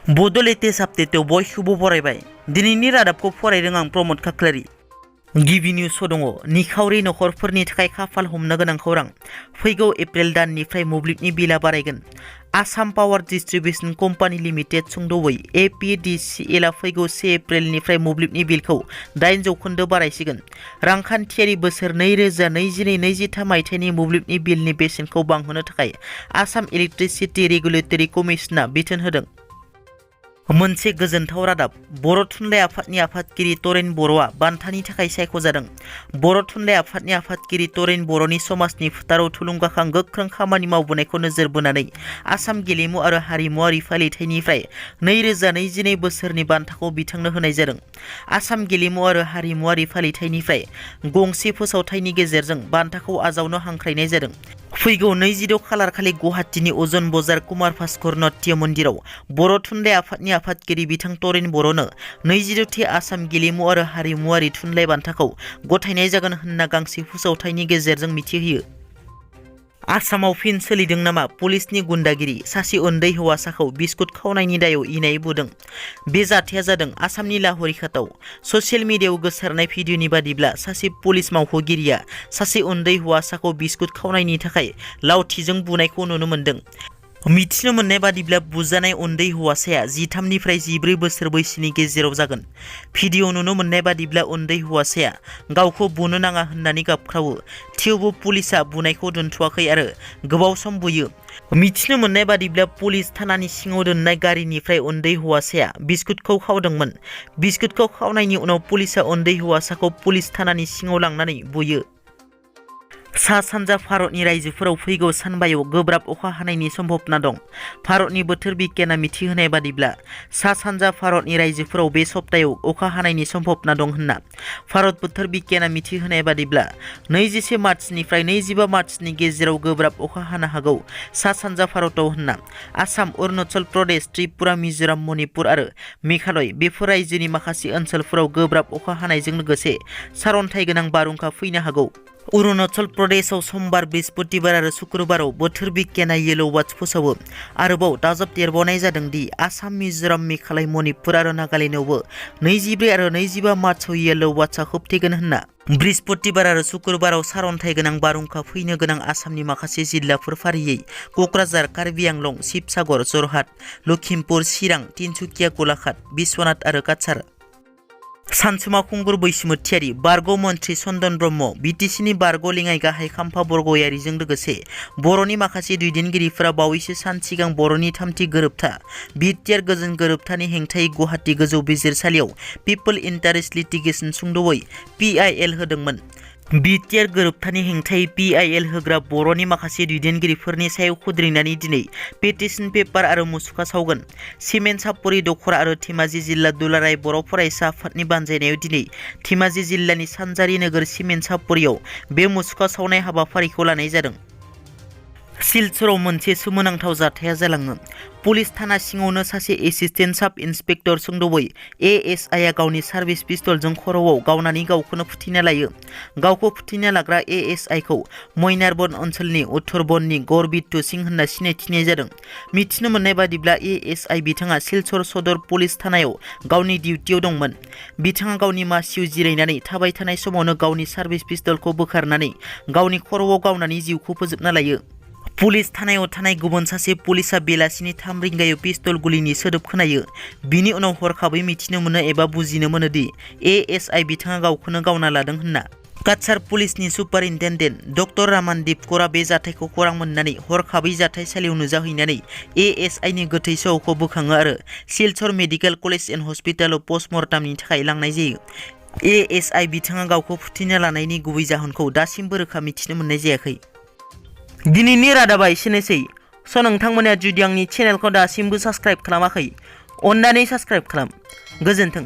Bodo latest update बयखौबो बरायबाय दिनैनि रादाबखौ फरायदों आं प्रमद खाख्लारि गिबि निउस दङ निखावरि नखरफोरनि थाखाय खाफाल हमनो गोनां खौरां फैगौ एप्रिल दाननिफ्राय मोब्लिबनि बिला बारायगोन आसाम पावार डिस्ट्रिबिउशन कम्पानि लिमिटेड सुंद'यै एपिडिसिएल आ फैगौ 1 एप्रिलनिफ्राय मोब्लिबनि बिलखौ 8% बारायसिगोन रांखान्थियारि बोसोर 2022-23 मायथाइनि मोब्लिबनि बिलनि बेसेनखौ बांहोनो थाखाय आसाम इलेक्ट्रिसिटि रेगुलेटरि कमिसनआ बिथोन होदों मोनसे गोजोनथाव रादाब बर' थुनलाइ आफादनि आफादगिरि तरेन बर'आ बान्थानि थाखाय सायख'जादों बर' थुनलाइ आफादनि आफादगिरि तरेन बर'नि समाजनि फोथाराव थुलुंगाखां गोख्रों खामानि मावबोनायखौ नोजोर बोनानै आसाम गेलेमु आरो हारिमुआरि फालिथायनिफ्राय 2022 बोसोरनि बान्थाखौ बिथांनो होनाय जादों आसाम गेलेमु आरो हारिमुआरि फालिथायनिफ्राय गंसे फोसावथायनि गेजेरजों बान्थाखौ आजावनो हांख्रायनाय जादों फैगौ 22 खालार खालि गुवाहाटीनि अजन बजार कुमार भास्कर नाट्य मन्दिराव बर' थुनलाइ आफादनि आफादगिरि बिथां तरेन बर'नो 22थि आसाम गेलेमु आरो हारिमुआरि थुनलाइ बान्थाखौ गथायनाय जागोन होनना गांसे फोसावथायनि गेजेरजों मिथिहोयो आसामाव फिन सोलिदों नामा पुलिसनि गुन्डागिरि सासे उन्दै हौवासाखौ बिस्कुट खावनायनि दायाव इनाय बुदों बे जाथाया जादों आसामनि लाहौरिघाटआव ससियेल मिडियायाव गोसारनाय भिडिअनि बादिब्ला सासे पुलिस मावख'गिरिया सासे उन्दै हौवासाखौ बिस्कुट खावनायनि थाखाय लावथिजों बुनायखौ नुनो मोन्दों मिथिनो मोननाय बादिब्ला बुजानाय उन्दै हौवासाया 13निफ्राय 14 बोसोर बैसोनि गेजेराव जागोन भिडिअ नुनो मोननाय बादिब्ला उन्दै हौवासाया गावखौ बुनो नाङा होननानै गाबख्रावो थेवबो पुलिसआ बुनायखौ दोनथ'वाखै आरो गोबाव सम बुयो मिथिनो मोननाय बादिब्ला पुलिस थानानि सिङाव दोननाय गारिनिफ्राय उन्दै हौवासाया बिस्कुटखौ खावदोंमोन बिस्कुटखौ खावनायनि उनाव पुलिसआ उन्दै हौवासाखौ पुलिस थानानि सिङाव लांनानै बुयो सा सानजा भारतनि रायजोफोराव फैगौ सानबायाव गोब्राब अखा हानायनि सम्भावना दं भारतनि बोथोर बिगियाना मिथिहोनाय बादिब्ला सा सानजा भारतनि रायजोफोराव बे सप्तायाव अखा हानायनि सम्भावना दं होनना भारत बोथोर बिगियाना मिथिहोनाय बादिब्ला 21 मार्चनिफ्राय 25 मार्चनि गेजेराव गोब्राब अखा हानो हागौ सा सानजा भारताव होनना आसाम अरुणाचल प्रदेश त्रिपुरा मिजोराम मणिपुर आरो मेघालय बेफोर रायजोनि माखासे ओनसोलफोराव गोब्राब अखा हानायजों लोगोसे सारअन्थाइ गोनां बारहुंखा फैनो हागौ अरुणाचल प्रदेशआव समबार बृहस्पतिबार आरो शुक्रबाराव बोथोर बिगियाना येलो वार्ड फोसावो आरोबाव दाजाबदेरबावनाय जादों दि आसाम मिजोराम मेघालय मणिपुर आरो नागालेण्डआवबो 24 आरो 25 मार्चआव येलो वार्डआ होबथेगोन होनना बृहस्पतिबार आरो शुक्रबाराव सारअन्थाइ गोनां बारहुंखा फैनो गोनां आसामनि माखासे जिल्लाफोर फारियै क'क्राझार कार्बि आंलं शिबसागर जरहाट लखिमपुर चिरां तिनसुकिया गलाघाट बिश्वनाथ आरो काछार सानसुमा खुंगुर बैसोमुथियारि बारग' मन्त्रि चन्दन ब्रह्म बिटिसिनि बारग' लेङाइ गाहाय खाम्फा बरग'यारिजों लोगोसे बर'नि माखासे दैदेनगिरिफोरा बावैसो सान सिगां बर'नि थामथि गोरोबथा बिटिआर गोजोन गोरोबथानि हेंथायै गुवाहाटी गोजौ बिजिरसालियाव पिपल इन्टारेस्ट लिटिगेसन सुंद'यै PIL होदोंमोन बिटिआर गोरोबथानि हेंथायै PIL होग्रा बर'नि माखासे दैदेनगिरिफोरनि सायाव खुद्रिनानै दिनै पेटिशन पेपार आरो मुसुखा सावगोन सिमेन्ट सापरि दखरा आरो धेमाजि जिल्ला दुलाराय बर' फरायसा आफादनि बानजायनायाव दिनै धेमाजि जिल्लानि सानजारि नोगोर सिमेन्ट सापरियाव बे मुसुखा सावनाय हाबाफारिखौ लानाय जादों सिलचराव मोनसे सोमोनांथाव जाथाया जालाङो पुलिस थाना सिङावनो सासे एसिस्टेन्ट साब इन्सपेक्टर सुंद'यै ASI आ गावनि सार्भिस पिस्तलजों खर'आव गावनानै गावखौनो फुथिना लायो गावखौ फुथिना लाग्रा ASI खौ मयनारबन ओनसोलनि उत्तरबननि गौरबित्तु सिंह होनना सिनायथिनाय जादों मिथिनो मोननाय बादिब्ला ASI बिथाङा सिलचर सदर पुलिस थानायाव गावनि डिउटियाव दंमोन बिथाङा गावनि मासियाव जिरायनानै थाबाय थानाय समावनो गावनि सार्भिस पिस्तलखौ बोखारनानै गावनि खर'आव गावनानै जिउखौ फोजोबना लायो पुलिस थानायाव थानाय गुबुन सासे पुलिसआ बेलासिनि 3 रिंगायाव पिस्तल गुलिनि सोदोब खोनायो बिनि उनाव हरखाबै मिथिनो मोनो एबा बुजिनो मोनो दि ASI बिथाङा गावखौनो गावना लादों होनना काछार पुलिसनि सुपारिन्टेन्डेन्ट डक्टर रामानदीप कौरा बे जाथायखौ खौरां मोननानै हरखाबै जाथायसालियाव नुजाहैनानै ASI नि गोथै सह'खौ बोखाङो आरो सिलचर मेडिकेल कलेज एन्ड हस्पिटालाव पस्टमर्टामनि थाखाय लांनाय जायो ASI बिथाङा गावखौ फुथिना लानायनि गुबै जाहोनखौ दासिमबो रोखा मिथिनो मोननाय जायाखै दिनैनि रादाबा एसेनोसै नोंथांमोना जुदि आंनि चेनेलखौ दासिमबो साबस्क्राइब खालामाखै अन्नानै साबस्क्राइब खालाम गोजोन्थों